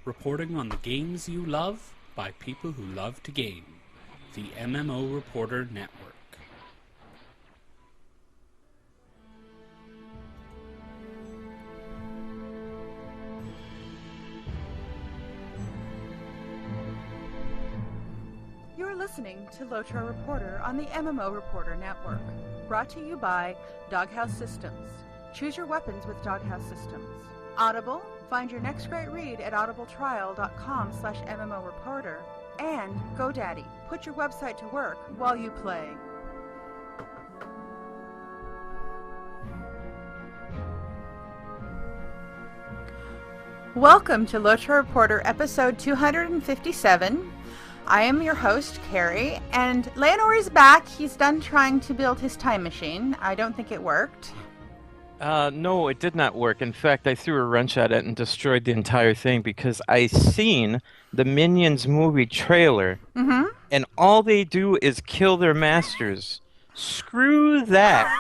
reporting on the games you love by people who love to game. The MMO Reporter Network. You're listening to LOTRO Reporter on the MMO Reporter Network. Brought to you by Doghouse Systems. Choose your weapons with Doghouse Systems. Audible. Find your next great read at audibletrial.com/MMOReporter. And GoDaddy. Put your website to work while you play. Welcome to LOTRO Reporter episode 257. I am your host, Carrie, and Leonor is back. He's done trying to build his time machine. I don't think it worked. No, it did not work. In fact, I threw a wrench at it and destroyed the entire thing because I seen the Minions movie trailer, and all they do is kill their masters. Screw that.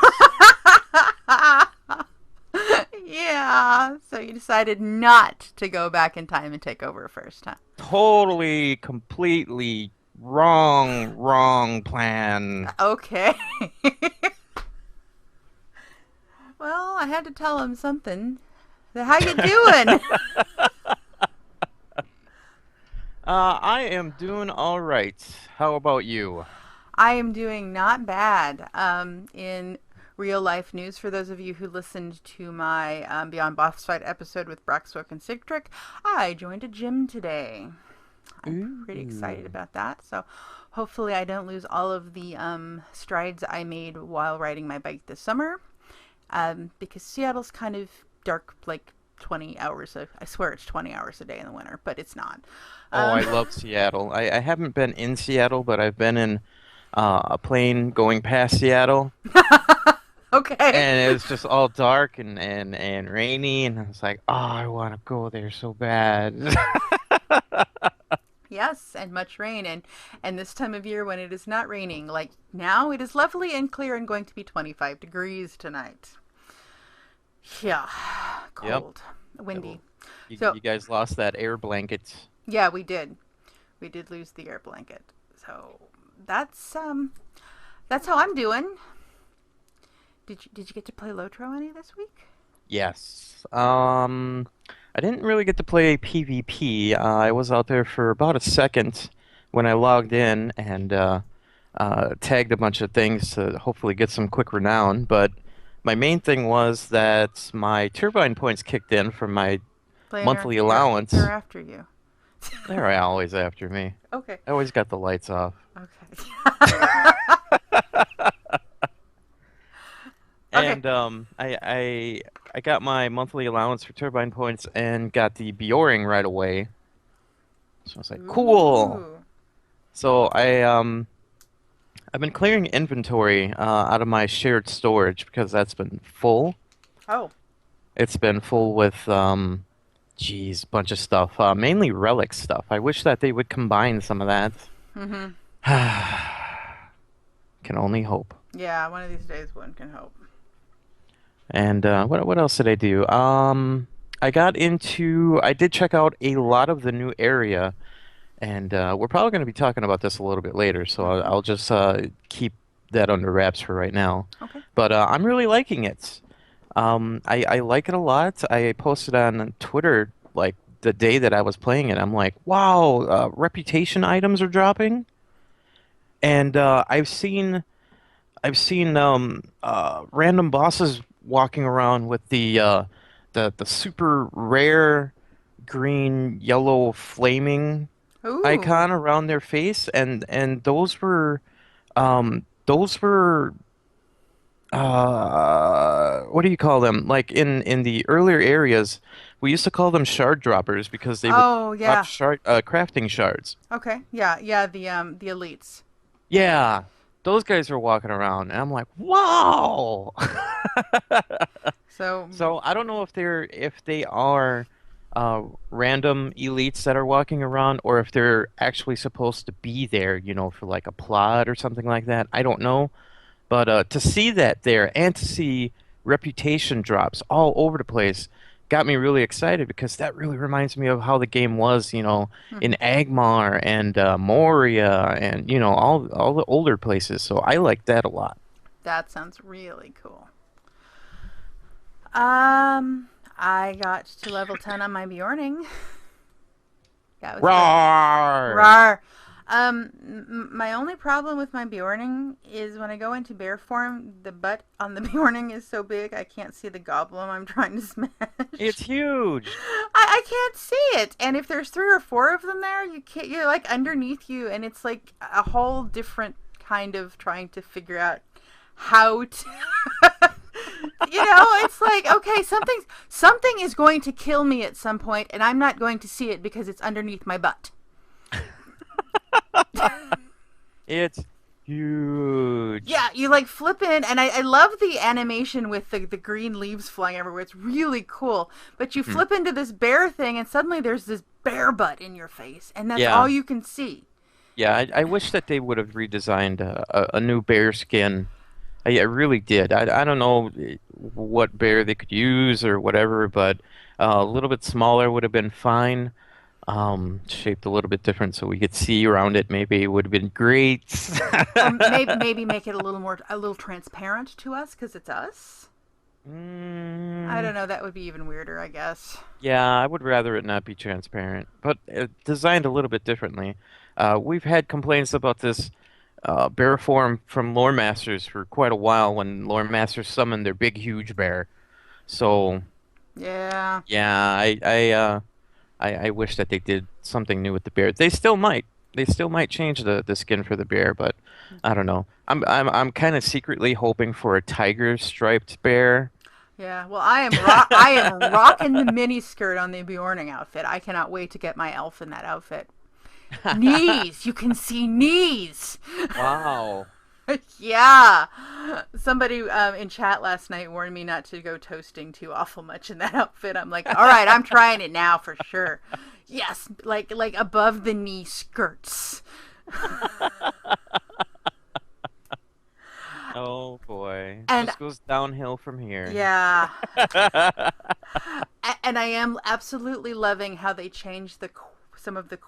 Yeah, so you decided not to go back in time and take over first, huh? Totally, completely wrong plan. Okay. Well, I had to tell him something. How you doing? I am doing all right. How about you? I am doing not bad. In real life news, for those of you who listened to my Beyond Boss Fight episode with Braxwick and Sigtrick, I joined a gym today. I'm pretty excited about that. So hopefully I don't lose all of the strides I made while riding my bike this summer. Because Seattle's kind of dark, like 20 hours. I swear it's 20 hours a day in the winter, but it's not. I love Seattle. I haven't been in Seattle, but I've been in a plane going past Seattle. Okay. And it was just all dark and rainy, and I was like, oh, I want to go there so bad. Yes, and much rain, and this time of year when it is not raining, like now, it is lovely and clear and going to be 25 degrees tonight. Yeah, cold, windy. You So guys lost that air blanket. yeah, we did lose the air blanket. So that's how I'm doing. Did you get to play LOTRO any this week? Yes. I didn't really get to play PvP. I was out there for about a second when I logged in and tagged a bunch of things to hopefully get some quick renown. But my main thing was that my turbine points kicked in from my monthly allowance. They're after you. They're always after me. Okay. I always got the lights off. Okay. And I got my monthly allowance for turbine points and got the Beorning right away. So I was like, cool. Ooh. So I've been clearing inventory out of my shared storage because that's been full. Oh. It's been full with bunch of stuff, mainly relic stuff. I wish that they would combine some of that. Can only hope. Yeah, one of these days one can hope. And what else did I do? I did check out a lot of the new area, and we're probably going to be talking about this a little bit later, so I'll just keep that under wraps for right now. Okay. But I'm really liking it. I like it a lot. I posted on Twitter like the day that I was playing it. I'm like, wow, reputation items are dropping, and I've seen random bosses walking around with the super rare green yellow flaming Ooh. icon around their face, and those were what do you call them? Like in the earlier areas, we used to call them shard droppers because they would drop crafting shards. Okay. Yeah, the elites. Yeah. Those guys were walking around, and I'm like, wow. So I don't know if they are random elites that are walking around, or if they're actually supposed to be there, for like a plot or something like that. I don't know, but to see that there and to see reputation drops all over the place got me really excited because that really reminds me of how the game was, in Mhm. Agmar and Moria and all the older places. So I like that a lot. That sounds really cool. Um, I got to level 10 on my Beorning. That was fun. Roar! Rar. My only problem with my Beorning is when I go into bear form, the butt on the Beorning is so big I can't see the goblin I'm trying to smash. It's huge. I can't see it, and if there's 3 or 4 of them there, you can't. You're like underneath you, and it's like a whole different kind of trying to figure out how to. It's like, okay, something is going to kill me at some point, and I'm not going to see it because it's underneath my butt. It's huge. Yeah, you like flip in, and I love the animation with the green leaves flying everywhere. It's really cool. But you Hmm. flip into this bear thing, and suddenly there's this bear butt in your face, and that's Yeah. all you can see. Yeah, I wish that they would have redesigned a new bear skin. I really did. I don't know what bear they could use or whatever, but a little bit smaller would have been fine. Shaped a little bit different so we could see around it. Maybe it would have been great. Or maybe make it a little transparent to us because it's us. I Mm, don't know. That would be even weirder, I guess. yeah, I would rather it not be transparent, but designed a little bit differently. We've had complaints about this bear form from lore masters for quite a while when lore masters summon their big, huge bear. So Yeah. yeah, I wish that they did something new with the bear. They still might. They still might change the skin for the bear, but I don't know. I'm kind of secretly hoping for a tiger striped bear. Yeah, well, I am rocking the mini skirt on the Beorning outfit. I cannot wait to get my elf in that outfit. Knees, you can see knees. Wow. Yeah, somebody in chat last night warned me not to go toasting too awful much in that outfit. I'm like, all right, I'm trying it now for sure. Yes, like above the knee skirts. Oh boy. And Just goes downhill from here. yeah, and I am absolutely loving how they changed some of the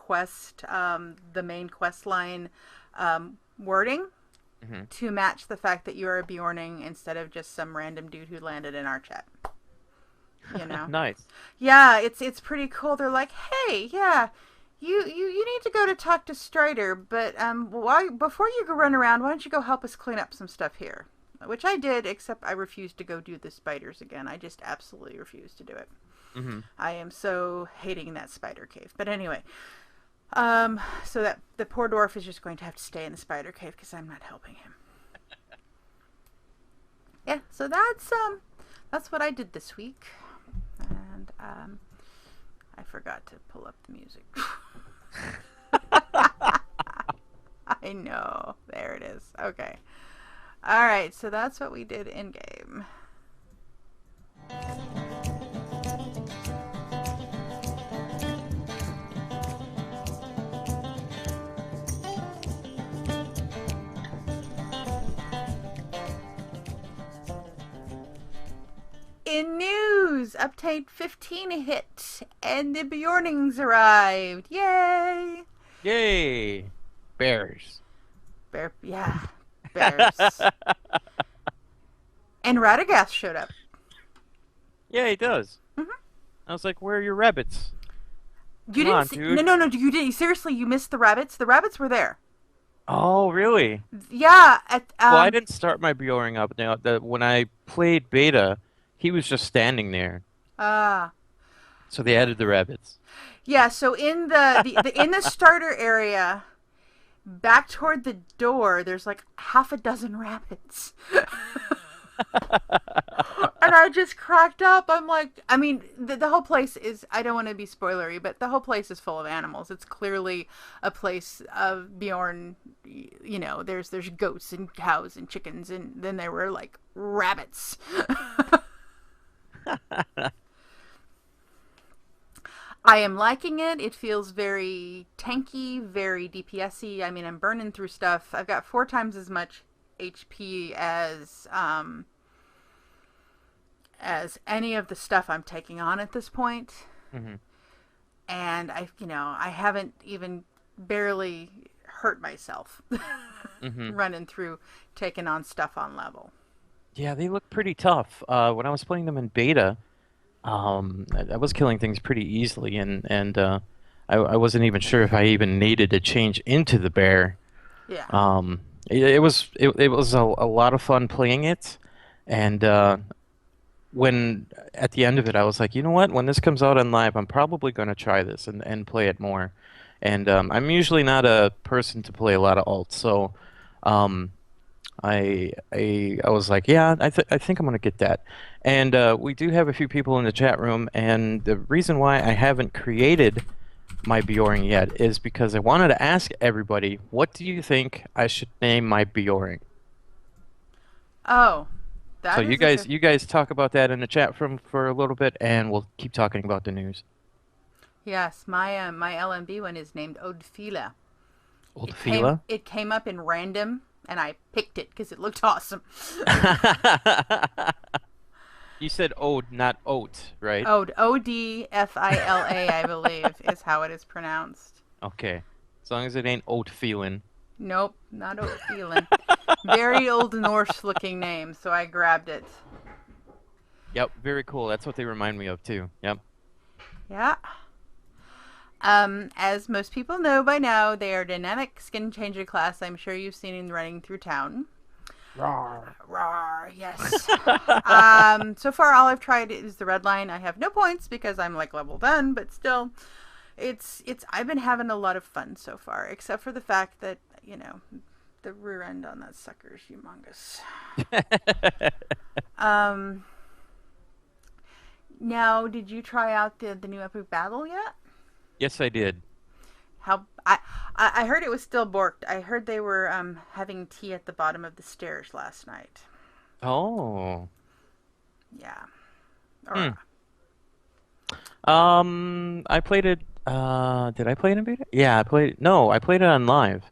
the main quest line wording Hmm. to match the fact that you're a Beorning instead of just some random dude who landed in our chat. You know? Nice. Yeah, it's pretty cool. They're like, hey, yeah, you need to go to talk to Strider, but before you go run around, why don't you go help us clean up some stuff here? Which I did, except I refused to go do the spiders again. I just absolutely refused to do it. Hmm. I am so hating that spider cave. But anyway, so that the poor dwarf is just going to have to stay in the spider cave because I'm not helping him. Yeah, so that's what I did this week, and I forgot to pull up the music. I know. There it is. Okay. All right, so that's what we did in game. In news, Update 15 hit, and the Beornings arrived. Yay! Yay. Bears. Yeah, bears. And Radagast showed up. Yeah, he does. Mhm. I was like, where are your rabbits? You Come didn't on, see? dude. No, you didn't. Seriously, you missed the rabbits. The rabbits were there. Oh, really? Yeah. Well, I didn't start my Beoring up now. When I played beta, he was just standing there. Uh, So they added the rabbits. yeah. So in in the starter area, back toward the door, there's like half a dozen rabbits. And I just cracked up. I'm like, I mean, the whole place is, I don't want to be spoilery, but the whole place is full of animals. It's clearly a place of Beorn, there's goats and cows and chickens, and then there were like rabbits. I am liking it. It feels very tanky, very DPS-y. I mean, I'm burning through stuff. I've got 4 times as much HP as as any of the stuff I'm taking on at this point. Hmm. And I haven't even barely hurt myself Hmm. running through taking on stuff on level. Yeah, they look pretty tough. When I was playing them in beta, I was killing things pretty easily, and I wasn't even sure if I even needed to change into the bear. Yeah. It was a lot of fun playing it, and when at the end of it, I was like, you know what? When this comes out on live, I'm probably going to try this and play it more. And I'm usually not a person to play a lot of alts, so um, I was like, yeah, I think I'm gonna get that. And we do have a few people in the chat room, and the reason why I haven't created my Beorning yet is because I wanted to ask everybody, what do you think I should name my Beorning? Oh, So that you is a guys good. you guys talk about that in the chat for a little bit, and we'll keep talking about the news. Yes, my LMB one is named Odfila. Old It came Fila? it came up in random, and I picked it because it looked awesome. You said ode, not oat, right? Odfila, I believe, is how it is pronounced. Okay. As long as it ain't oat feeling. Nope, not Odfilan. Very old Norse looking name, so I grabbed it. Yep, very cool. That's what they remind me of too. Yep. Yeah. As most people know by now, they are dynamic skin changer class. I'm sure you've seen in running through town. Rawr. Rawr, yes. So far all I've tried is the red line. I have no points because I'm like level 10, but still, I've been having a lot of fun so far, except for the fact that, the rear end on that sucker is humongous. Um, Now, did you try out the new Epic Battle yet? Yes, I did. How I heard it was still borked. I heard they were having tea at the bottom of the stairs last night. Oh. Yeah. Hmm. Or I played it. Did I play it in beta? Yeah, I played. No, I played it on live.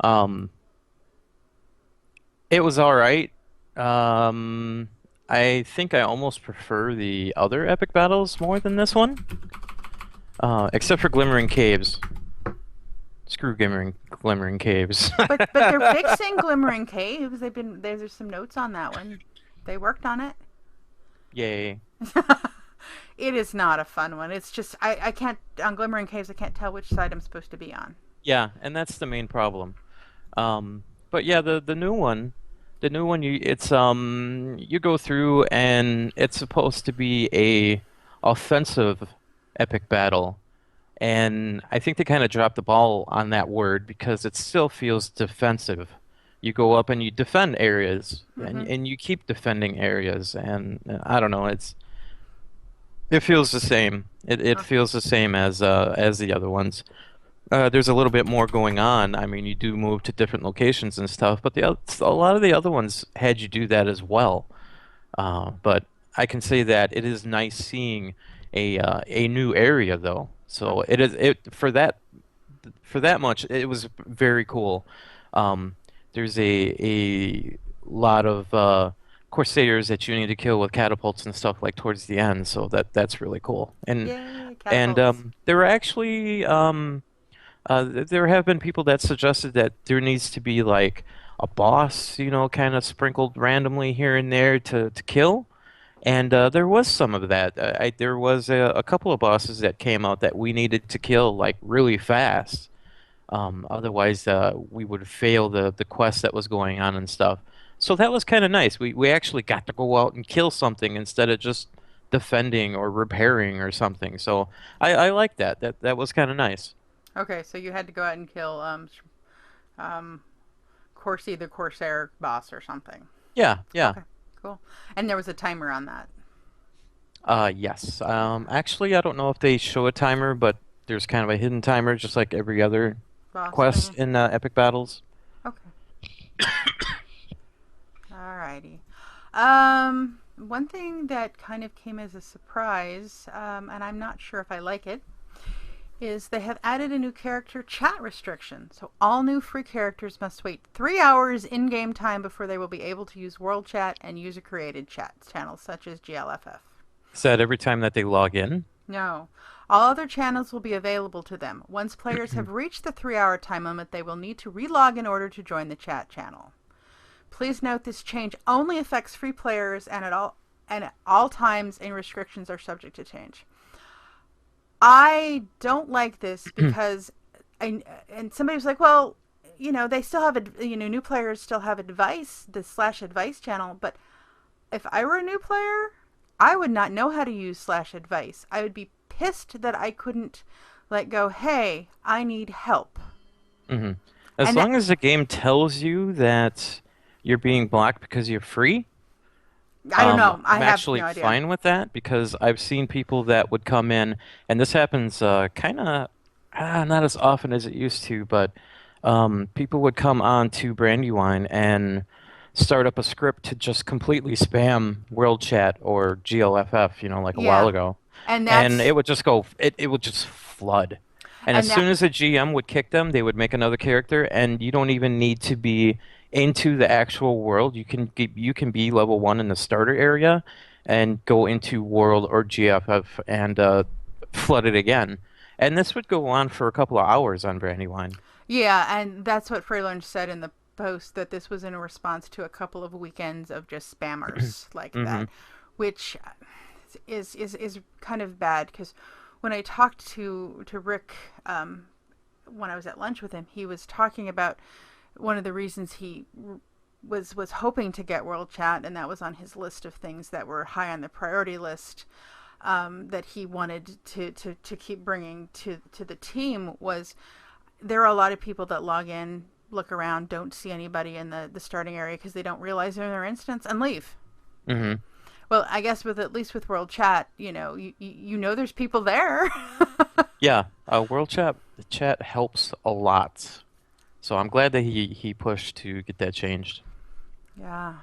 Um, it was all right. Um, I think I almost prefer the other epic battles more than this one. Except for Glimmering Caves. Screw Glimmering Caves. but they're fixing Glimmering Caves. There's some notes on that one. They worked on it. Yay. It is not a fun one. It's just I can't on Glimmering Caves. I can't tell which side I'm supposed to be on. Yeah, and that's the main problem. But yeah, the new one, you go through and it's supposed to be a offensive epic battle, and I think they kind of dropped the ball on that word because it still feels defensive. You go up and you defend areas, and Mm-hmm. and you keep defending areas, and I don't know, it feels the same. It feels the same as the other ones. There's a little bit more going on. I mean, you do move to different locations and stuff, but a lot of the other ones had you do that as well. But I can say that it is nice seeing a new area though. So it is it for that much it was very cool. Um, there's a lot of Corsairs that you need to kill with catapults and stuff like towards the end. So that's really cool. Yay, And catapults. there were actually there have been people that suggested that there needs to be like a boss, kind of sprinkled randomly here and there to kill. And there was some of that. There was a couple of bosses that came out that we needed to kill like really fast. Otherwise, we would fail the quest that was going on and stuff. So that was kind of nice. We actually got to go out and kill something instead of just defending or repairing or something. So I like that. That was kind of nice. Okay, so you had to go out and kill um Corsi the Corsair boss or something. Yeah, yeah. Okay, cool. And there was a timer on that. Yes. Actually, I don't know if they show a timer, but there's kind of a hidden timer, just like every other Boss quest thing. in Epic Battles. Okay. Alrighty. One thing that kind of came as a surprise, and I'm not sure if I like it, is they have added a new character chat restriction. So all new free characters must wait 3 hours in-game time before they will be able to use world chat and user-created chat channels such as GLFF. Is that every time that they log in? No. All other channels will be available to them. Once players have reached the 3-hour time limit, they will need to relog in order to join the chat channel. Please note this change only affects free players and at all times, and restrictions are subject to change. I don't like this because, and somebody was like, well, they still have new players still have advice, the /advice channel, but if I were a new player, I would not know how to use /advice. I would be pissed that I couldn't go, hey, I need help. Mm-hmm. As long as the game tells you that you're being blocked because you're free, I don't know. I'm I have actually no idea. fine with that because I've seen people that would come in, and this happens kind of not as often as it used to, but people would come on to Brandywine and start up a script to just completely spam World Chat or GLFF, like a while ago. And it would just go, it would just flood. And as soon as a GM would kick them, they would make another character, and you don't even need to be into the actual world. You can be level 1 in the starter area and go into world or GFF and flood it again. And this would go on for a couple of hours on Brandywine. Yeah, and that's what Freelance said in the post, that this was in a response to a couple of weekends of just spammers like that, which is kind of bad because when I talked to Rick when I was at lunch with him, he was talking about one of the reasons he was hoping to get World Chat, and that was on his list of things that were high on the priority list that he wanted to keep bringing to the team, was there are a lot of people that log in, look around, don't see anybody in the starting area because they don't realize they're in their instance and leave. Mm-hmm. Well, I guess at least with World Chat, you know there's people there. Yeah, World Chat, the chat helps a lot. So I'm glad that he pushed to get that changed. Yeah.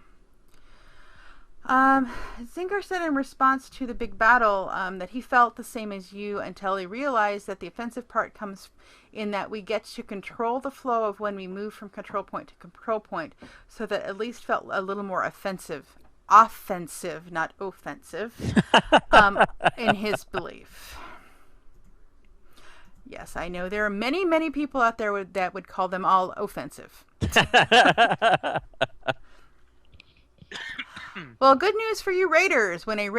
Zinger said in response to the big battle that he felt the same as you until he realized that the offensive part comes in that we get to control the flow of when we move from control point to control point, so that at least felt a little more offensive, not offensive, in his belief. Yes, I know there are many, many people out there that would call them all offensive. Well, good news for you raiders. When in a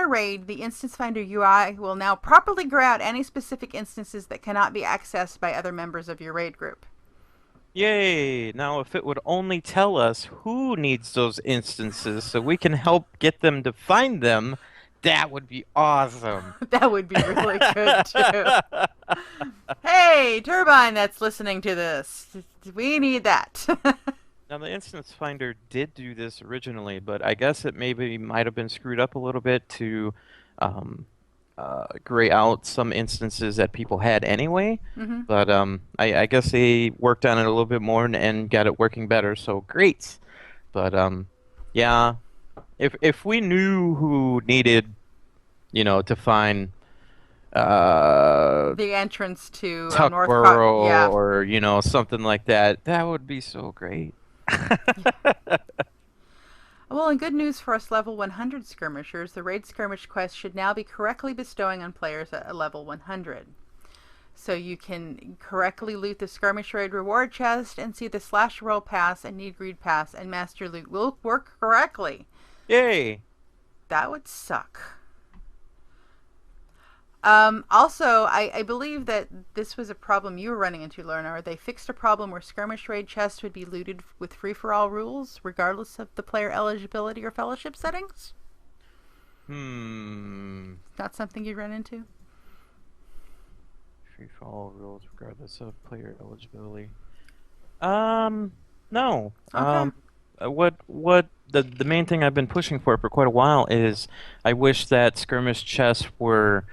raid, the instance finder UI will now properly grow out any specific instances that cannot be accessed by other members of your raid group. Yay! Now, if it would only tell us who needs those instances so we can help get them to find them, that would be awesome. That would be really good, too. Hey, Turbine that's listening to this. We need that. Now, the Instance Finder did do this originally, but I guess it might have been screwed up a little bit to gray out some instances that people had anyway. Mm-hmm. But I guess they worked on it a little bit more and got it working better, so great. But yeah, if we knew who needed, to find the entrance to Tuckborough or something like that, that would be so great. Well, and good news for us level 100 skirmishers, the raid skirmish quest should now be correctly bestowing on players at a level 100. So you can correctly loot the skirmish raid reward chest and see the /roll pass and need greed pass and master loot will work correctly. Yay! That would suck. Also, I believe that this was a problem you were running into, Lorna. They fixed a problem where skirmish raid chests would be looted with free-for-all rules, regardless of the player eligibility or fellowship settings? Not something you'd run into? Free-for-all rules, regardless of player eligibility. No. Okay. What the main thing I've been pushing for quite a while is I wish that skirmish chests were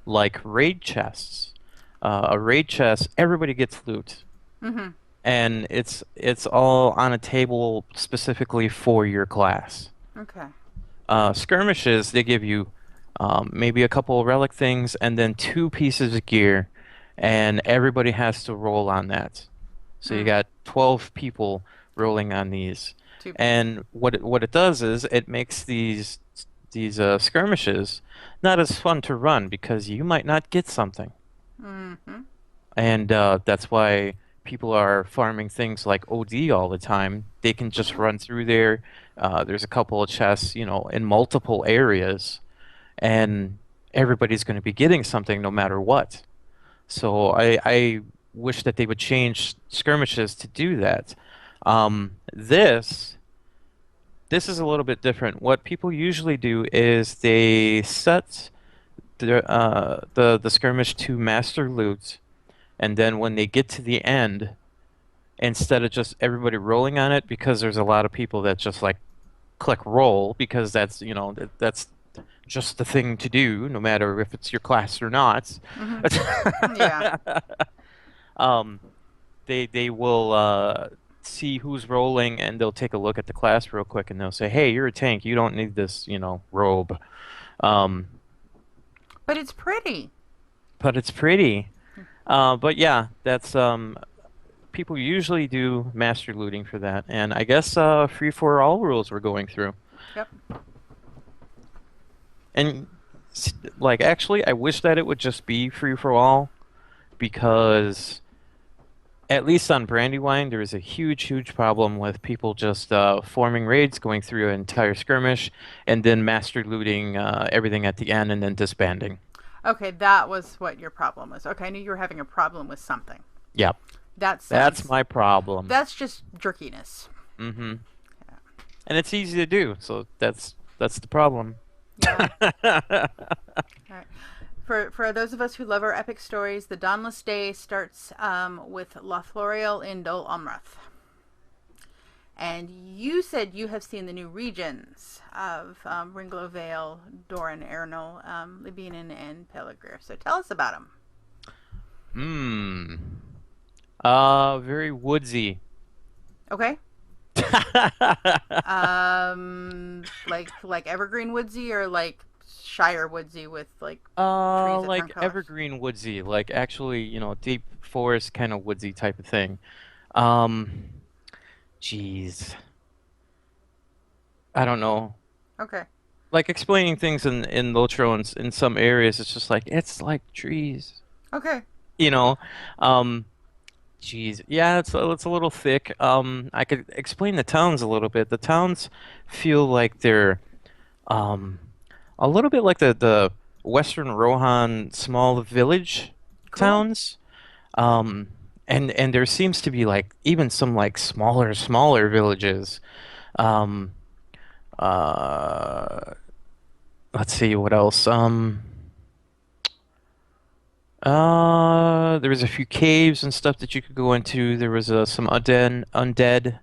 like raid chests. A raid chest, everybody gets loot. Mm-hmm. And it's all on a table specifically for your class. Okay. Skirmishes, they give you maybe a couple of relic things, and then 2 pieces of gear, and everybody has to roll on that. So you Mm, got 12 people rolling on these. 2 pieces. And what it does is it makes these skirmishes not as fun to run because you might not get something. Mm-hmm. And that's why people are farming things like OD all the time. They can just run through there. There's a couple of chests, in multiple areas, and everybody's going to be getting something no matter what. So I wish that they would change skirmishes to do that. This is a little bit different. What people usually do is they set the skirmish to master loot, and then when they get to the end, instead of just everybody rolling on it, because there's a lot of people that just like click roll because that's just the thing to do, no matter if it's your class or not. Mm-hmm. Yeah. um, they will see who's rolling, and they'll take a look at the class real quick, and they'll say, "Hey, you're a tank. You don't need this, robe." Um, But it's pretty. but it's pretty. But yeah, that's people usually do master looting for that, and I guess free for all rules we're going through. Yep. And like actually, I wish that it would just be free for all because at least on Brandywine, there is a huge, huge problem with people just forming raids, going through an entire skirmish, and then master looting everything at the end, and then disbanding. Okay, that was what your problem was. Okay, I knew you were having a problem with something. Yep, That that's sounds. my problem. That's just jerkiness. Mm-hmm. Yeah. And it's easy to do, so that's the problem. Yeah. All right. For those of us who love our epic stories, the Dawnless Day starts with Lothloriel in Dol Amroth. And you said you have seen the new regions of Ringlow Vale, Doran, Ernol, Libyanan, and Pelargir. So tell us about them. Hmm. Very woodsy. Okay. Like evergreen woodsy or like Shire woodsy with like trees of different Like colors. evergreen woodsy, like actually, deep forest kind of woodsy type of thing. Um, Jeez, I don't know. Okay. Like explaining things in LOTRO in some areas, it's like trees, Okay. you know. Um, Jeez, yeah, it's a little thick. I could explain the towns a little bit. The towns feel like they're um a little bit like the Western Rohan small village Cool. towns. Um, and there seems to be like even some like smaller villages. Um, uh, let's see what else. There was a few caves and stuff that you could go into. There was some undead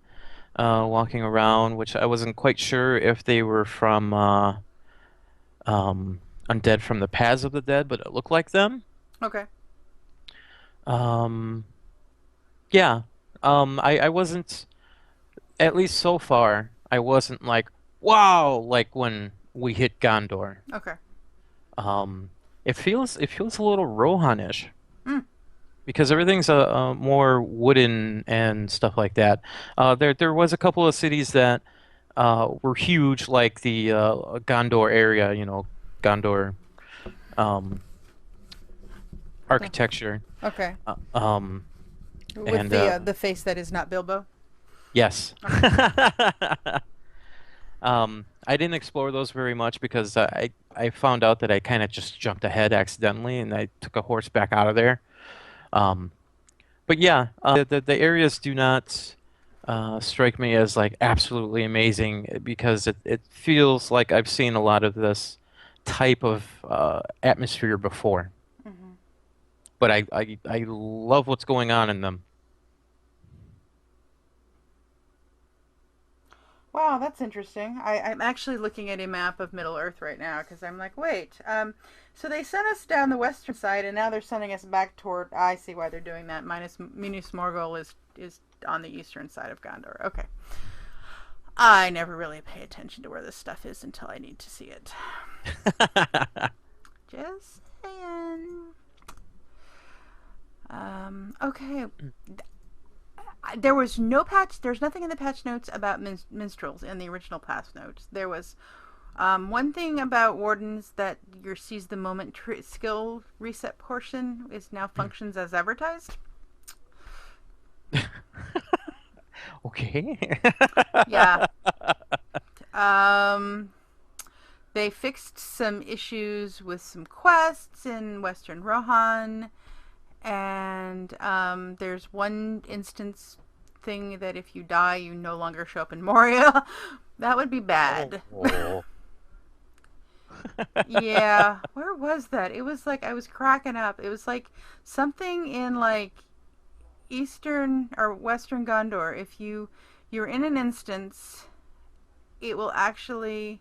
walking around, which I wasn't quite sure if they were from undead from the Paths of the Dead, but it looked like them. Okay. Um, yeah. I wasn't, at least so far, I wasn't like, wow, like when we hit Gondor. Okay. Um, it feels a little Rohanish Mm. because everything's more wooden and stuff like that. There was a couple of cities that were huge, like the Gondor area, Gondor um, architecture. Okay. Uh, um, With and the face that is not Bilbo. yes. Okay. I didn't explore those very much because I found out that I kind of just jumped ahead accidentally and I took a horse back out of there. Um, but yeah, the areas do not strike me as like absolutely amazing because it feels like I've seen a lot of this type of atmosphere before. Hmm. But I love what's going on in them. Wow, that's interesting. I'm actually looking at a map of Middle Earth right now because I'm like, wait. So they sent us down the western side, and now they're sending us back toward. I see why they're doing that. Minus Minas Morgul is on the eastern side of Gondor. Okay. I never really pay attention to where this stuff is until I need to see it. Just saying. Okay. There was no patch. There's nothing in the patch notes about minstrels in the original patch notes. There was one thing about wardens that your seize the moment skill reset portion is now functions as advertised. Okay. Yeah. They fixed some issues with some quests in Western Rohan, and there's one instance thing that if you die, you no longer show up in Moria. That would be bad. Oh. Yeah, where was that? It was like I was cracking up. It was like something in like Eastern or Western Gondor. If you're in an instance, it will actually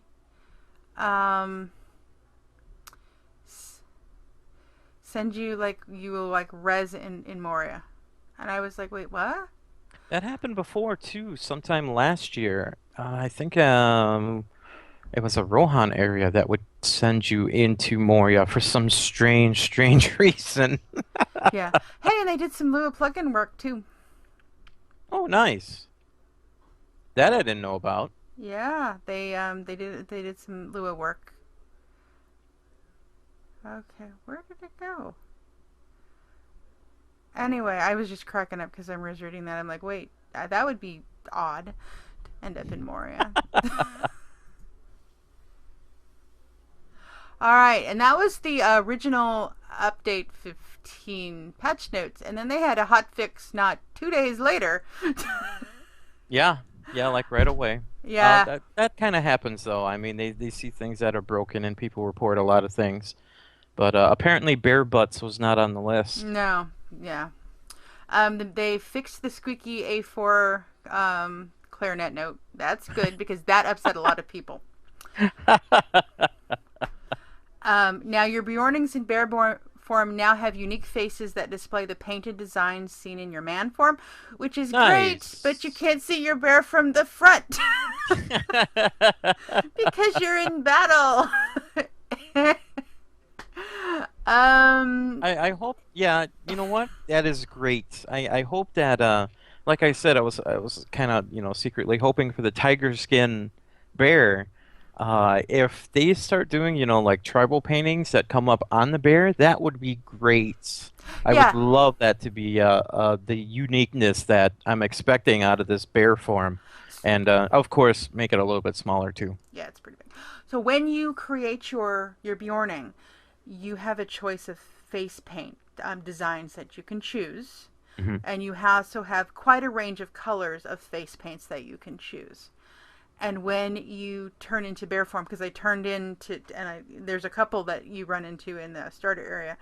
um send you like you will like res in Moria. And I was like, "Wait, what?" That happened before too, sometime last year. I think it was a Rohan area that would send you into Moria for some strange reason. Yeah. Hey, and they did some Lua plugin work too. Oh, nice. That I didn't know about. Yeah, they did some Lua work. Okay, where did it go? Anyway, I was just cracking up because I was reading that. I'm like, wait, that would be odd to end up in Moria. All right, and that was the original update 15 patch notes, and then they had a hot fix not 2 days later. Yeah, yeah, like right away. Yeah. That kind of happens though. I mean, they see things that are broken and people report a lot of things. But apparently Bear Butts was not on the list. No. Yeah. They fixed the squeaky A4 clarinet note. That's good because that upset a lot of people. Now your Beornings in bear form now have unique faces that display the painted designs seen in your man form, which is great, but you can't see your bear from the front because you're in battle. I hope, yeah, you know what? That is great. I hope that like I said, I was kind of, secretly hoping for the tiger skin bear. If they start doing, like tribal paintings that come up on the bear, that would be great. I Yeah. would love that to be the uniqueness that I'm expecting out of this bear form. And of course, make it a little bit smaller too. Yeah, it's pretty big. So when you create your Beorning, you have a choice of face paint designs that you can choose, Hmm. and you also have quite a range of colors of face paints that you can choose. And when you turn into bear form, because I turned into, there's a couple that you run into in the starter area.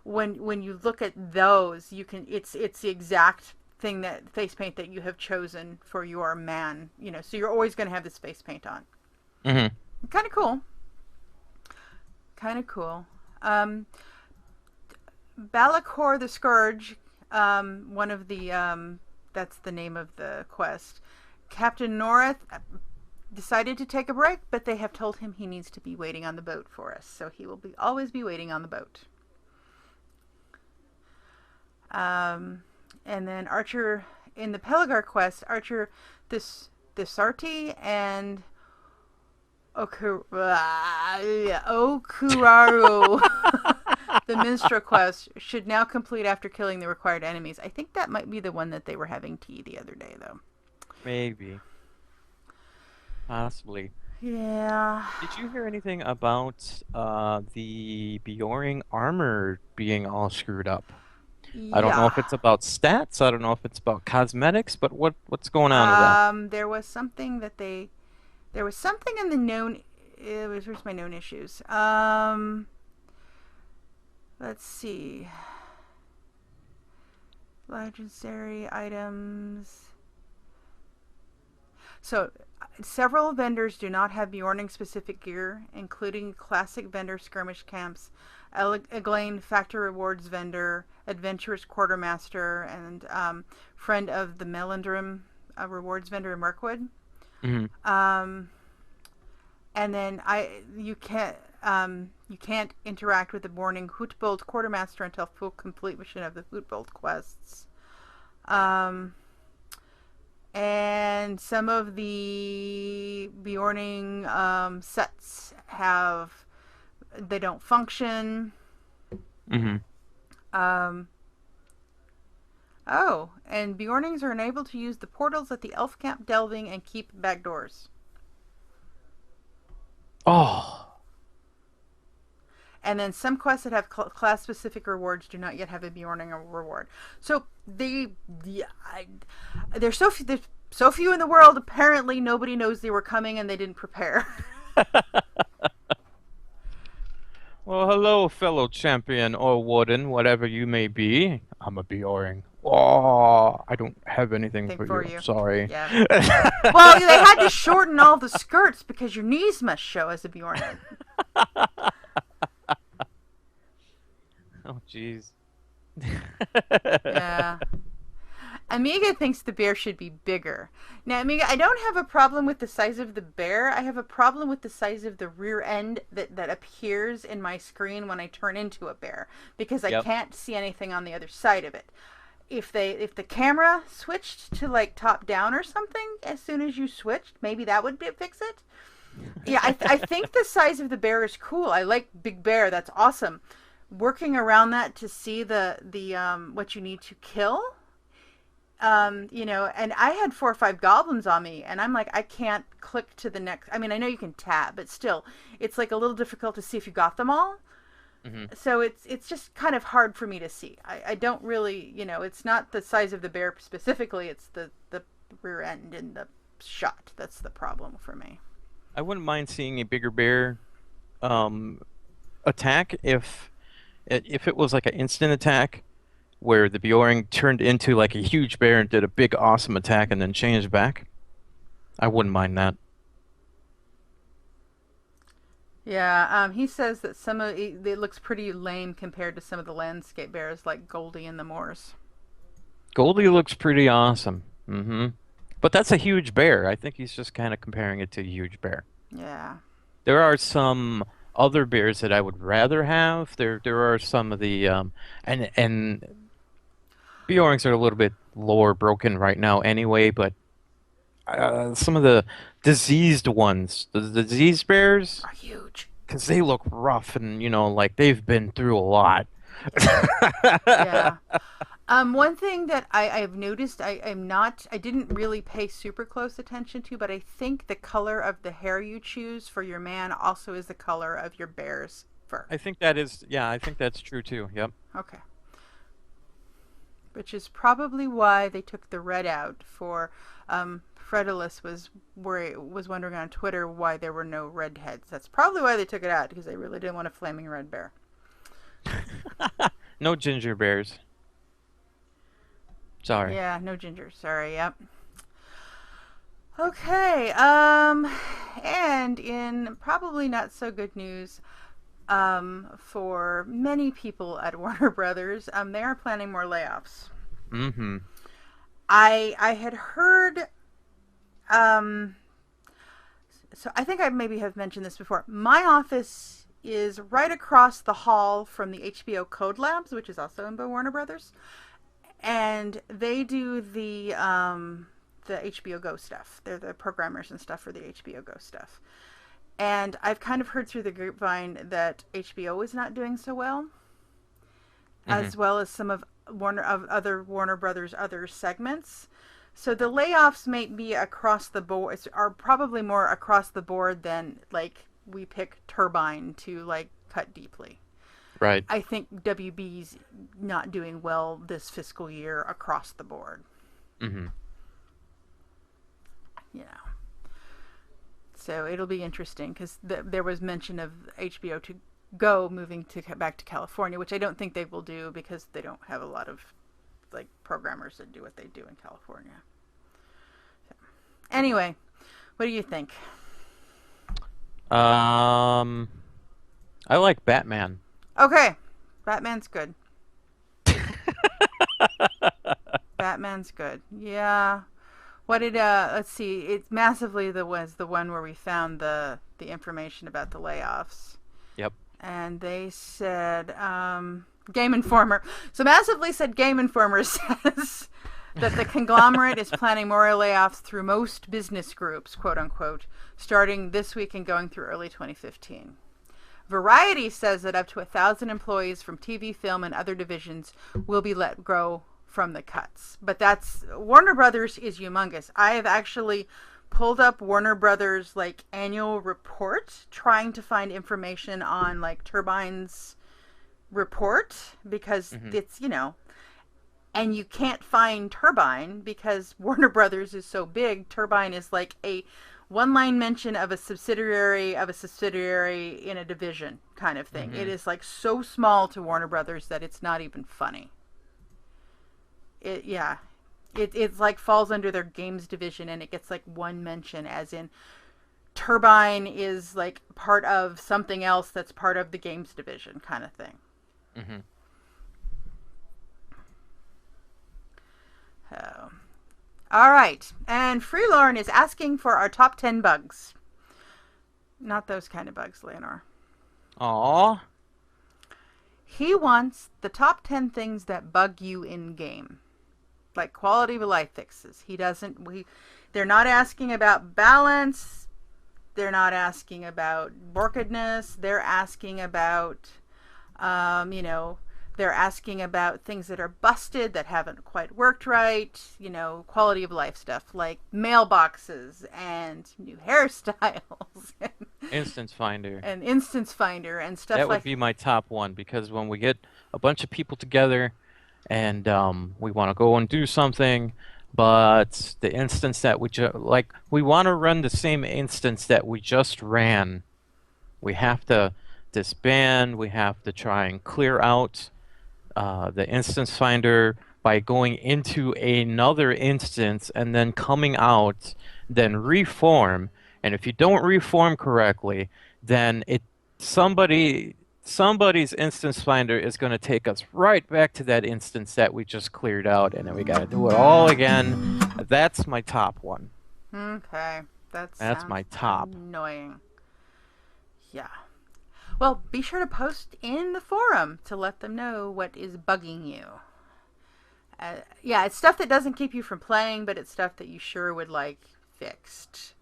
When you look at those, you can it's the exact thing that face paint that you have chosen for your man. So you're always going to have this face paint on. Hmm. Kind of cool. Kind of cool. Balakor the Scourge, one of the that's the name of the quest. Captain Norith decided to take a break, but they have told him he needs to be waiting on the boat for us, so he will always be waiting on the boat. And then Archer in the Pelargir quest, Archer Thisarti and Okuraru, the minstrel quest, should now complete after killing the required enemies. I think that might be the one that they were having tea the other day, though. Maybe. Possibly. Yeah. Did you hear anything about the Beorning armor being all screwed up? I don't know if it's about stats. I don't know if it's about cosmetics, but what's going on with that? There was something in the known. Where's my known issues? Let's see. Legendary items. So, several vendors do not have Beorning specific gear, including classic vendor skirmish camps, Eglain Factor Rewards vendor, Adventurous Quartermaster, and friend of the Melendrum rewards vendor in Mirkwood. Hmm. And then you can't. you can't interact with the Beorning Hootbold Quartermaster until full completion of the Hootbold quests. And some of the Beorning sets they don't function. Mm-hmm. Oh, and Beornings are enabled to use the portals at the elf camp delving and keep back doors. Oh. And then some quests that have class-specific rewards do not yet have a Beorning reward. So there's so few in the world. Apparently, nobody knows they were coming, and they didn't prepare. Well, hello, fellow champion or warden, whatever you may be. I'm a Beorning. Oh, I don't have anything for you. Sorry. Yeah. Well, they had to shorten all the skirts because your knees must show as a Beorning. Oh, jeez. Yeah. Amiga thinks the bear should be bigger. Now, Amiga, I don't have a problem with the size of the bear. I have a problem with the size of the rear end that appears in my screen when I turn into a bear, because I can't see anything on the other side of it. If the camera switched to like top down or something as soon as you switched, maybe that would fix it. Yeah, I think the size of the bear is cool. I like big bear. That's awesome. Working around that to see the what you need to kill. And I had 4 or 5 goblins on me, and I'm like, I can't click to the next. I mean, I know you can tab, but still, it's like a little difficult to see if you got them all. Mm-hmm. So it's just kind of hard for me to see. I don't really, it's not the size of the bear specifically. It's the rear end and the shot. That's the problem for me. I wouldn't mind seeing a bigger bear attack if it was like an instant attack, where the Beorning turned into like a huge bear and did a big awesome attack and then changed back. I wouldn't mind that. Yeah, he says that it looks pretty lame compared to some of the landscape bears like Goldie and the Moors. Goldie looks pretty awesome. Mm-hmm. But that's a huge bear. I think he's just kind of comparing it to a huge bear. Yeah. There are some other bears that I would rather have. There are some of the and Beornings are a little bit lore broken right now anyway, but some of the diseased ones, the diseased bears, are huge. Because they look rough and, like they've been through a lot. Yeah. One thing that I've noticed, I didn't really pay super close attention to, but I think the color of the hair you choose for your man also is the color of your bear's fur. I think that's true too. Yep. Okay. Which is probably why they took the red out for Fredulus was wondering on Twitter why there were no red heads. That's probably why they took it out, because they really didn't want a flaming red bear. No ginger bears. Sorry. Yeah, no ginger. Sorry. Yep. Okay. And in probably not so good news, for many people at Warner Brothers, they are planning more layoffs. Mm-hmm. I had heard, so I think I maybe have mentioned this before. My office is right across the hall from the HBO Code Labs, which is also in Warner Brothers, and they do the HBO Go stuff. They're the programmers and stuff for the HBO Go stuff. And I've kind of heard through the grapevine that HBO is not doing so well, as well as some of other Warner Brothers other segments. So the layoffs may be across the board, are probably more across the board than like we pick Turbine to like cut deeply. Right. I think WB's not doing well this fiscal year across the board. Mm-hmm. So it'll be interesting because there was mention of HBO to Go moving back to California, which I don't think they will do because they don't have a lot of like programmers that do what they do in California. So, anyway, what do you think? I like Batman. Okay, Batman's good. Batman's good. Yeah. What did let's see, it's massively was the one where we found the information about the layoffs. Yep. And they said, Game Informer. So Massively said Game Informer says that the conglomerate is planning more layoffs through most business groups, quote unquote, starting this week and going through early 2015. Variety says that up to 1,000 employees from TV, film, and other divisions will be let go from the cuts. But that's Warner Brothers is humongous. I have actually pulled up Warner Brothers like annual report trying to find information on like Turbine's report because it's, and you can't find Turbine because Warner Brothers is so big. Turbine is like a one-line mention of a subsidiary in a division kind of thing. It is like so small to Warner Brothers that it's not even funny. It's like falls under their games division, and it gets like one mention, as in Turbine is like part of something else that's part of the games division kind of thing. So, all right. And Freelorn is asking for our top 10 bugs. Not those kind of bugs, Leonor. Aww. He wants the top 10 things that bug you in game. Like quality of life fixes. They're not asking about balance. They're not asking about borkedness. They're asking about, they're asking about things that are busted, that haven't quite worked right, quality of life stuff like mailboxes and new hairstyles. Instance Finder. And Instance Finder and stuff That like would be my top one, because when we get a bunch of people together and we want to go and do something, but the instance that we want to run the same instance that we just ran, we have to disband, we have to try and clear out the instance finder by going into another instance and then coming out, then reform. And if you don't reform correctly, then somebody's instance finder is going to take us right back to that instance that we just cleared out, and then we got to do it all again. That's my top one. Okay, that's my top. Annoying. Yeah. Well, be sure to post in the forum to let them know what is bugging you. It's stuff that doesn't keep you from playing, but it's stuff that you sure would like fixed.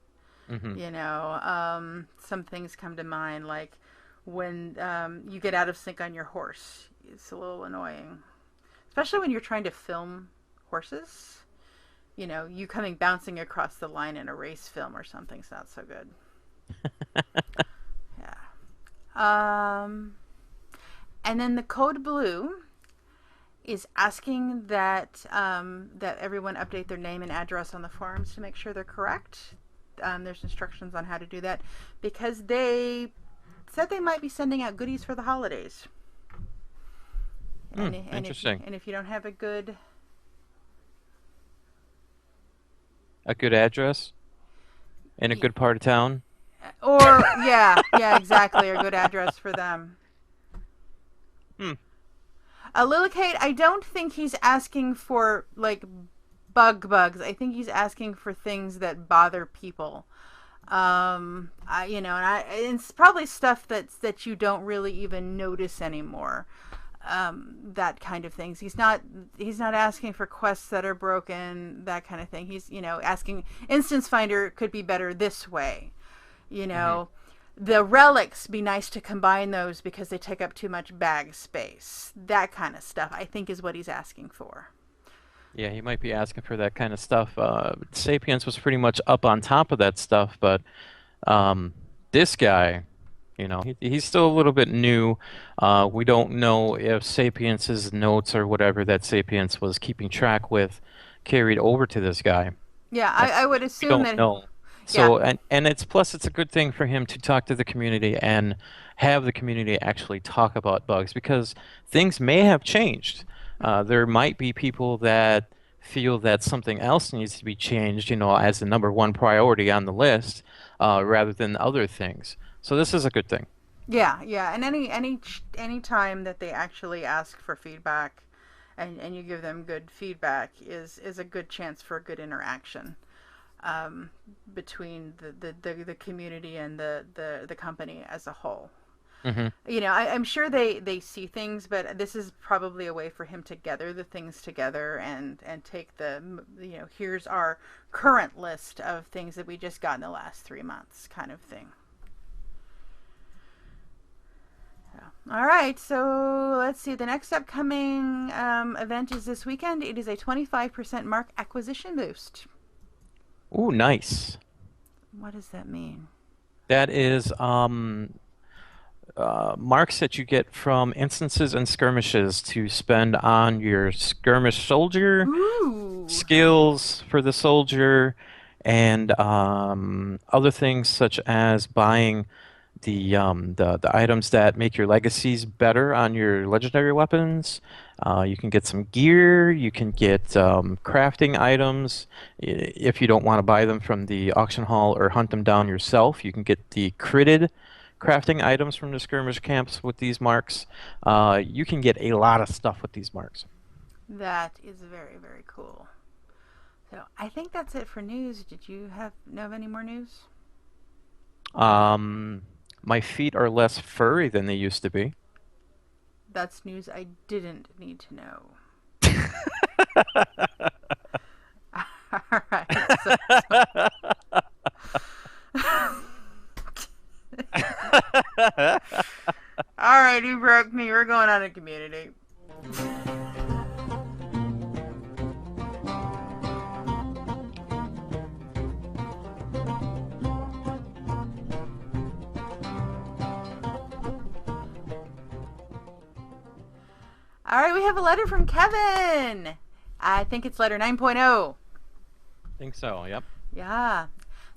Some things come to mind, like when you get out of sync on your horse. It's a little annoying. Especially when you're trying to film horses. You coming bouncing across the line in a race film or something's not so good. And then the Code Blue is asking that that everyone update their name and address on the forums to make sure they're correct. There's instructions on how to do that because they said they might be sending out goodies for the holidays. Interesting. And if you don't have a good address in a good part of town. Or exactly, a good address for them. Lilicate, I don't think he's asking for like bugs. I think he's asking for things that bother people. It's probably stuff that you don't really even notice anymore. That kind of things. He's not asking for quests that are broken, that kind of thing. He's asking Instance Finder could be better this way. The relics, be nice to combine those because they take up too much bag space. That kind of stuff, I think, is what he's asking for. Yeah, he might be asking for that kind of stuff. Sapiens was pretty much up on top of that stuff, but this guy, he's still a little bit new. We don't know if Sapiens's notes or whatever that Sapiens was keeping track with carried over to this guy. Yeah, I would assume we don't know. So, yeah. and it's a good thing for him to talk to the community and have the community actually talk about bugs, because things may have changed. There might be people that feel that something else needs to be changed, as the number one priority on the list, rather than other things. So this is a good thing. Yeah, and any time that they actually ask for feedback, and you give them good feedback is a good chance for a good interaction. Between the community and the company as a whole. Hmm. I'm sure they see things, but this is probably a way for him to gather the things together and take here's our current list of things that we just got in the last 3 months kind of thing. All right, so let's see. The next upcoming event is this weekend. It is a 25% mark acquisition boost. Ooh, nice. What does that mean? That is marks that you get from instances and skirmishes to spend on your skirmish soldier, Ooh. skills for the soldier, and other things such as buying the items that make your legacies better on your legendary weapons. You can get some gear. You can get crafting items. If you don't want to buy them from the auction hall or hunt them down yourself, you can get the critted crafting items from the skirmish camps with these marks. You can get a lot of stuff with these marks. That is very, very cool. So I think that's it for news. Did you know of any more news? My feet are less furry than they used to be. That's news I didn't need to know. All right. All right, you broke me. We're going on a community. All right, we have a letter from Kevin. I think it's letter 9.0. Think so, yep. Yeah.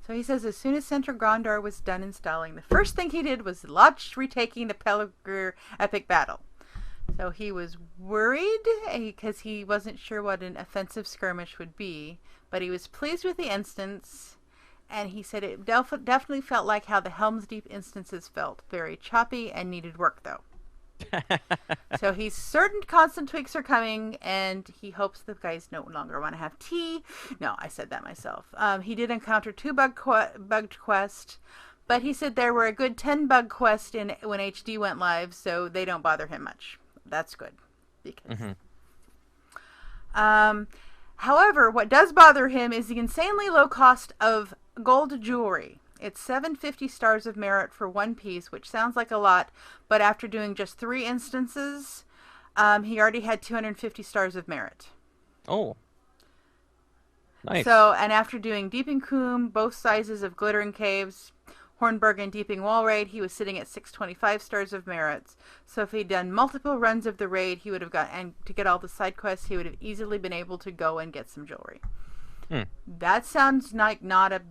So he says as soon as Central Gondor was done installing, the first thing he did was launch Retaking the Pelargir Epic Battle. So he was worried because he wasn't sure what an offensive skirmish would be, but he was pleased with the instance, and he said it definitely felt like how the Helm's Deep instances felt. Very choppy and needed work, though. So he's certain constant tweaks are coming, and he hopes the guys no longer want to have tea. No, I said that myself. He did encounter 2 bugged quests, but he said there were a good 10 bug quests when HD went live, so they don't bother him much. That's good. Because, however, what does bother him is the insanely low cost of gold jewelry. It's 750 stars of merit for one piece, which sounds like a lot, but after doing just 3 instances, he already had 250 stars of merit. Oh. Nice. So, and after doing Deeping Coombe, both sizes of Glittering Caves, Hornburg and Deeping Wall raid, he was sitting at 625 stars of merits. So if he'd done multiple runs of the raid, he would have got, and to get all the side quests, he would have easily been able to go and get some jewelry. That sounds like not a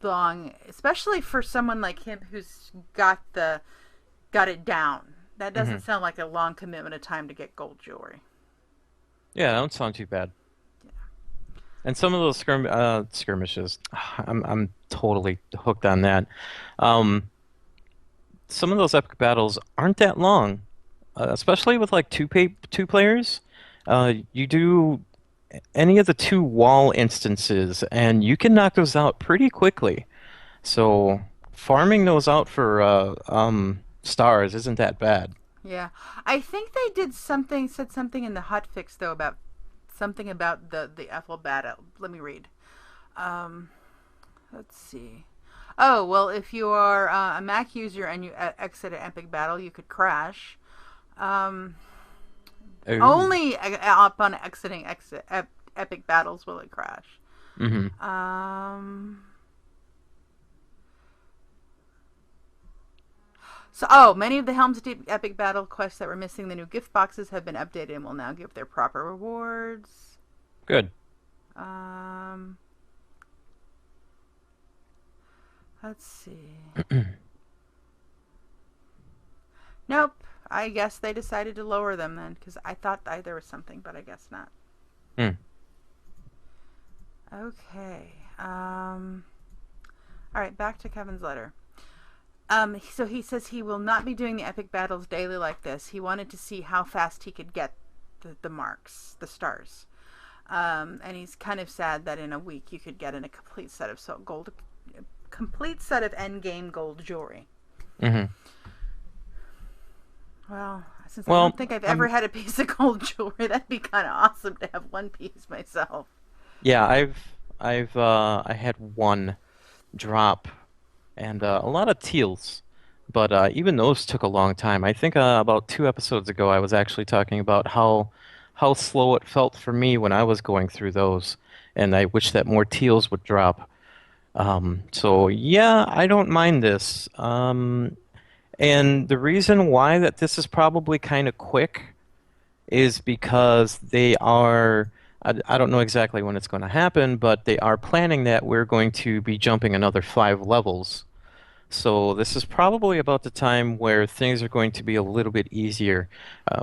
long, especially for someone like him who's got it down. That doesn't sound like a long commitment of time to get gold jewelry. Yeah, that don't sound too bad. Yeah. And some of those skirmishes, I'm totally hooked on that. Some of those epic battles aren't that long, especially with like two players. You do any of the 2 wall instances, and you can knock those out pretty quickly. So farming those out for stars isn't that bad. Yeah, I think they said something in the hotfix though about something about the Ethel battle. Let me read. Let's see. Oh well, if you are a Mac user and you exit an epic battle, you could crash. Only upon exiting epic battles will it crash. So, many of the Helm's Deep epic battle quests that were missing the new gift boxes have been updated and will now give their proper rewards. Good. Let's see. Nope. I guess they decided to lower them then, because I thought there was something, but I guess not. Okay. All right, back to Kevin's letter. So he says he will not be doing the epic battles daily like this. He wanted to see how fast he could get the marks, the stars. And he's kind of sad that in a week you could get in a complete set of endgame gold jewelry. Well, since I Well, don't think I've ever I'm had a piece of gold jewelry, that'd be kind of awesome to have one piece myself. yeah, I had one drop and a lot of teals, but even those took a long time. I think about 2 episodes ago, I was actually talking about how slow it felt for me when I was going through those, and I wish that more teals would drop. So yeah, I don't mind this. And the reason why that this is probably kind of quick is because they are. I don't know exactly when it's going to happen, but they are planning that we're going to be jumping another 5 levels. So this is probably about the time where things are going to be a little bit easier.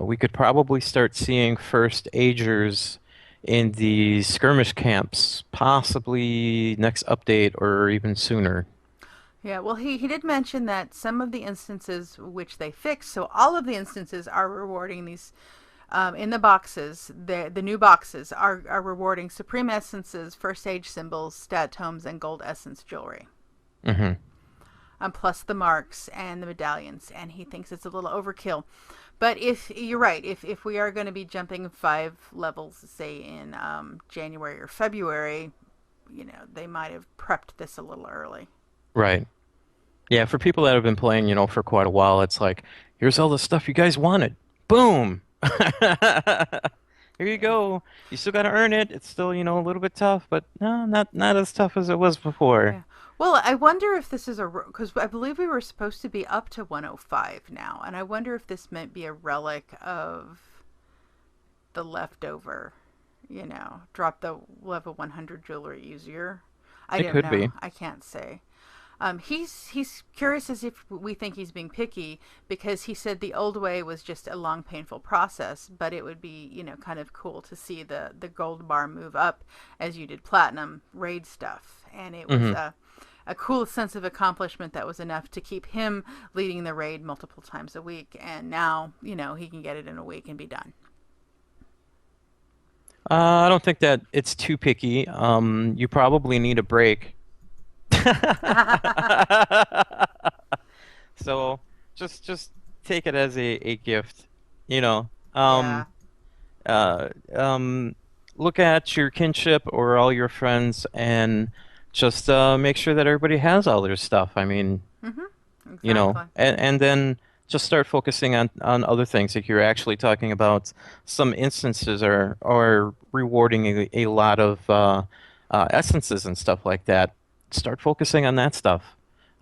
We could probably start seeing first agers in the skirmish camps, possibly next update or even sooner. Yeah, well, he did mention that some of the instances which they fixed, so all of the instances are rewarding these in the boxes. The new boxes are rewarding supreme essences, first age symbols, stat tomes, and gold essence jewelry. Hmm. Plus the marks and the medallions, and he thinks it's a little overkill. But if you're right, if we are going to be jumping 5 levels, say in January or February, they might have prepped this a little early. Right. Yeah, for people that have been playing, for quite a while, it's like, here's all the stuff you guys wanted. Boom! Here you Yeah. go. You still got to earn it. It's still, a little bit tough, but no, not as tough as it was before. Yeah. Well, I wonder if this is because I believe we were supposed to be up to 105 now, and I wonder if this might be a relic of the leftover. Drop the level 100 jewelry easier. I It don't could know. be. I can't say. He's curious as if we think he's being picky because he said the old way was just a long, painful process, but it would be kind of cool to see the gold bar move up as you did platinum raid stuff, and it was Hmm. a cool sense of accomplishment that was enough to keep him leading the raid multiple times a week, and now he can get it in a week and be done. I don't think that it's too picky. You probably need a break. So just take it as a gift, you know. Yeah. Uh, um, Look at your kinship or all your friends and just make sure that everybody has all their stuff. I mean, Exactly. and then just start focusing on other things. If you're actually talking about some instances are rewarding a lot of essences and stuff like that, start focusing on that stuff.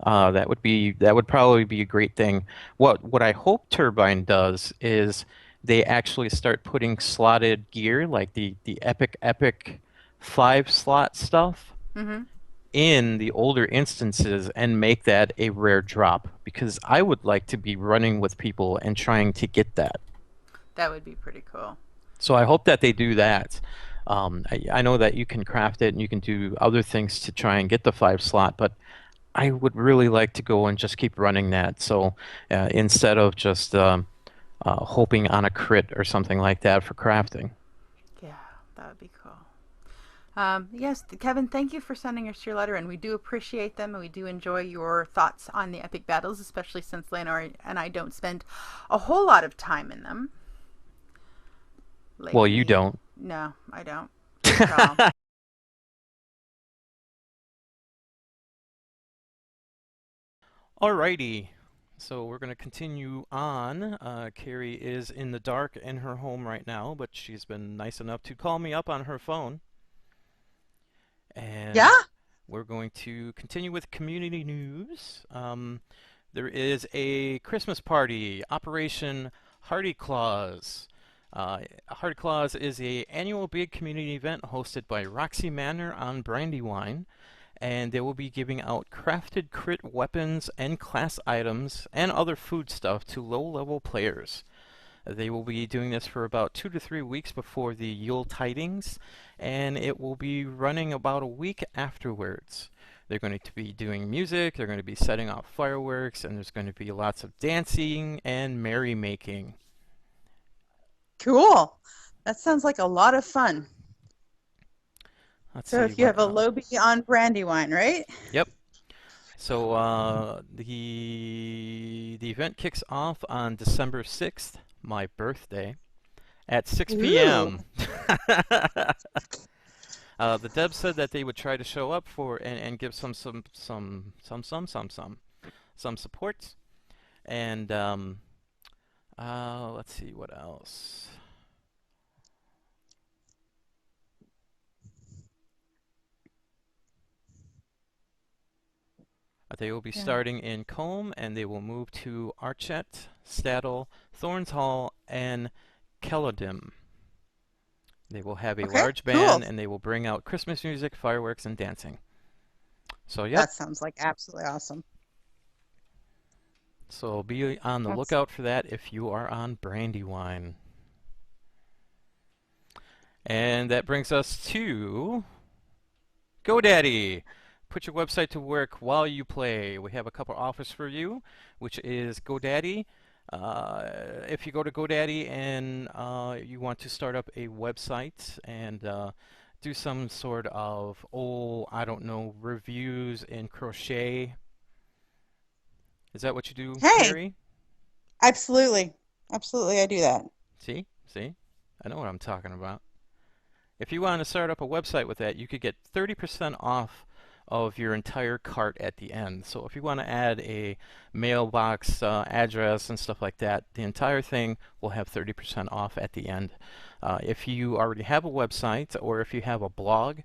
That would probably be a great thing. What I hope Turbine does is they actually start putting slotted gear like the epic 5 slot stuff Mm-hmm. in the older instances and make that a rare drop because I would like to be running with people and trying to get that. That would be pretty cool. So I hope that they do that. I know that you can craft it and you can do other things to try and get the 5 slot, but I would really like to go and just keep running that. So instead of just hoping on a crit or something like that for crafting. Yeah, that would be cool. Yes, Kevin, thank you for sending us your letter, and we do appreciate them, and we do enjoy your thoughts on the epic battles, especially since Leonor and I don't spend a whole lot of time in them Well, you lately. don't. No, I don't at all. Alrighty. So we're going to continue on. Carrie is in the dark in her home right now, but she's been nice enough to call me up on her phone. Yeah? And we're going to continue with community news. There is a Christmas party, Operation Hardy Claus. Hardy Claus is a annual big community event hosted by Roxy Manor on Brandywine, and they will be giving out crafted crit weapons and class items and other food stuff to low-level players. They will be doing this for about 2 to 3 weeks before the Yule Tidings, and it will be running about a week afterwards. They're going to be doing music, they're going to be setting off fireworks, and there's going to be lots of dancing and merrymaking. Cool. That sounds like a lot of fun. Let's So see if you what have a else. Lobby on Brandywine, right? Yep. So the event kicks off on December 6th, my birthday, at 6 Ooh. p.m. The devs said that they would try to show up for and give some support. And let's see what else. They will be Yeah. starting in Combe, and they will move to Archet, Staddle, Thorns Hall, and Kelodim. They will have a Okay, large cool. band, and they will bring out Christmas music, fireworks, and dancing. So, yep. That sounds like absolutely awesome. So be on the That's lookout for that if you are on Brandywine. And that brings us to GoDaddy. Put your website to work while you play. We have a couple offers for you, which is GoDaddy. If you go to GoDaddy and you want to start up a website and do some sort of, I don't know, reviews in crochet. Is that what you do, Hey, Harry? absolutely. Absolutely, I do that. See? I know what I'm talking about. If you want to start up a website with that, you could get 30% off of your entire cart at the end. So if you want to add a mailbox address and stuff like that, the entire thing will have 30% off at the end. If you already have a website or if you have a blog,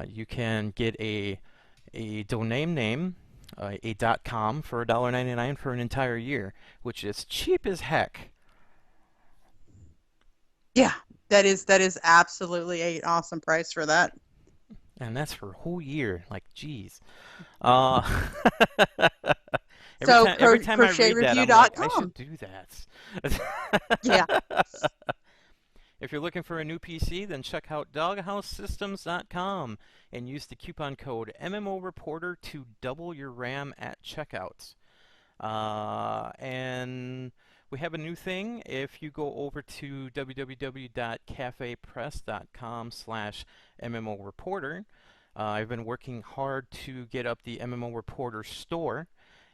you can get a domain name, a .com for $1.99 for an entire year, which is cheap as heck. Yeah, that is absolutely an awesome price for that. And that's for a whole year. Like, geez. Uh, So every time I read that, I'm like, I should crochetreview.com. do that. Yeah. If you're looking for a new PC, then check out doghousesystems.com and use the coupon code MMOReporter to double your RAM at checkout. And we have a new thing. If you go over to www.cafepress.com/MMOReporter, I've been working hard to get up the MMO Reporter store,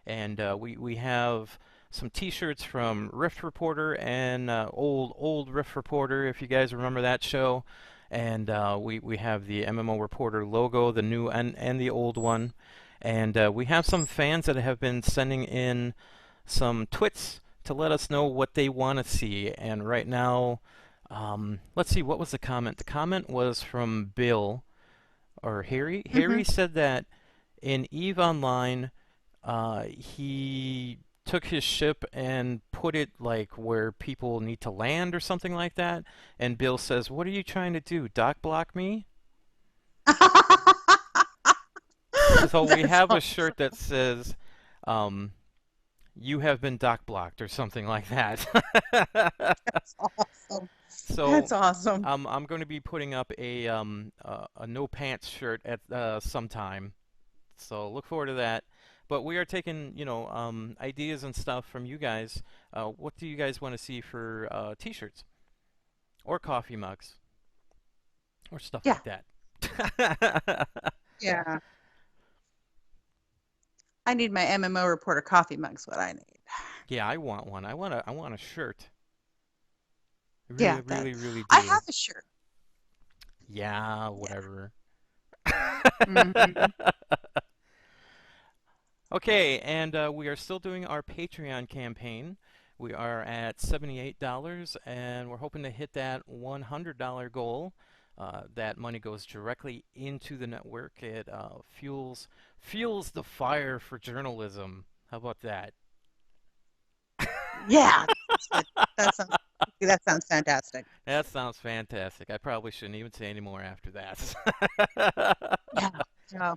and we have some T-shirts from Rift Reporter and old Rift Reporter, if you guys remember that show. And we have the MMO Reporter logo, the new and the old one. And we have some fans that have been sending in some twits to let us know what they want to see. And right now, let's see, what was the comment? The comment was from Bill, or Harry. Harry said that in EVE Online, he took his ship and put it like where people need to land or something like that. And Bill says, "What are you trying to do? Dock block me?" So we That's have a awesome. shirt that says, "You have been dock blocked" or something like that. That's awesome. So That's awesome. I'm going to be putting up a no pants shirt at some time. So look forward to that. But we are taking, ideas and stuff from you guys. What do you guys want to see for T-shirts or coffee mugs or stuff Yeah. like that? Yeah. I need my MMO Reporter coffee mug's what I need. Yeah, I want one. I want a shirt. I Yeah, really, that really, really I do. have a shirt. Yeah, Yeah. whatever. hmm Okay, and we are still doing our Patreon campaign. We are at $78, and we're hoping to hit that $100 goal. That money goes directly into the network. It fuels the fire for journalism. How about that? Yeah, that's good. That sounds that sounds fantastic. That sounds fantastic. I probably shouldn't even say any more after that. Yeah. Yeah.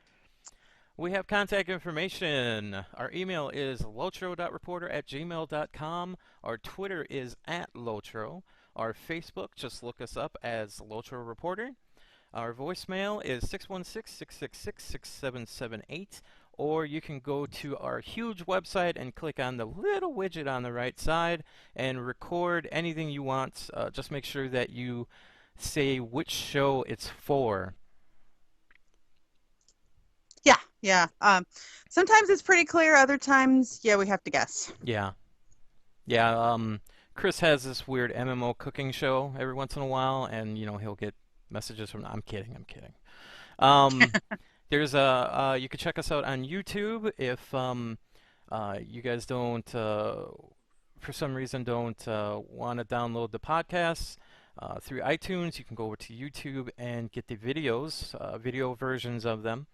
We have contact information. Our email is lotro.reporter@gmail.com. Our Twitter is @lotro. Our Facebook, just look us up as Lotro Reporter. Our voicemail is 616-666-6778. Or you can go to our huge website and click on the little widget on the right side and record anything you want. Just make sure that you say which show it's for. Yeah. Yeah. Sometimes it's pretty clear. Other times, yeah, we have to guess. Yeah. Yeah, Chris has this weird MMO cooking show every once in a while, and he'll get messages from. I'm kidding. I'm kidding. Um, there's you can check us out on YouTube if you guys don't, for some reason, don't want to download the podcasts through iTunes. You can go over to YouTube and get the videos, video versions of them.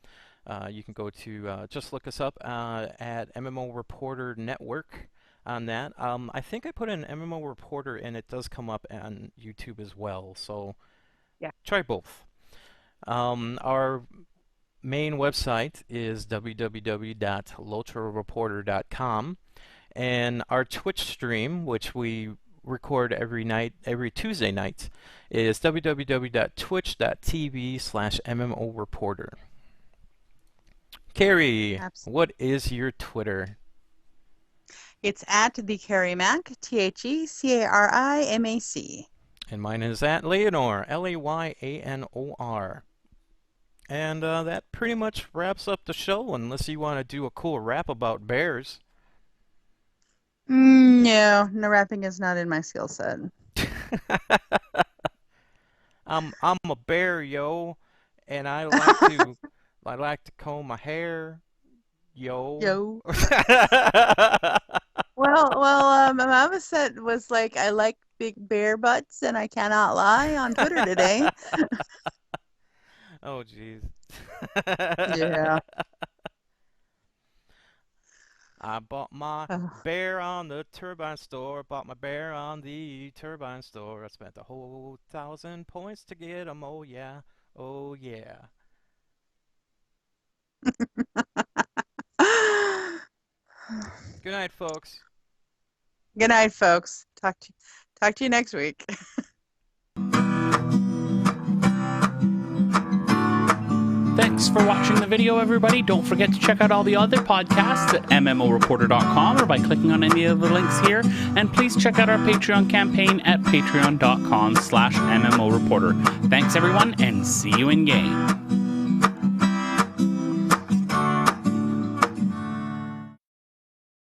You can go to just look us up at MMO Reporter Network on that. I think I put an MMO Reporter and it does come up on YouTube as well. So Yeah. try both. Our main website is www.lotroreporter.com, and our Twitch stream, which we record every Tuesday night, is www.twitch.tv/MMO Reporter. Carrie, Absolutely. what is your Twitter? It's at the Carrie Mac, TheCarimac. And mine is at Leonor, Layanor. And that pretty much wraps up the show, unless you want to do a cool rap about bears. No, rapping is not in my skill set. I'm a bear, yo, and I like to comb my hair, yo. Yo. Well, my mama said was like, I like big bear butts, and I cannot lie on Twitter today. Oh, jeez. Yeah. I bought my bear on the turbine store. Bought my bear on the turbine store. I spent a whole 1,000 points to get 'em. Oh yeah, oh yeah. Good night, folks. Good night, folks. Talk to you next week. Thanks for watching the video, everybody. Don't forget to check out all the other podcasts at MMOreporter.com or by clicking on any of the links here. And please check out our Patreon campaign at patreon.com/MMOreporter. Thanks, everyone, and see you in game.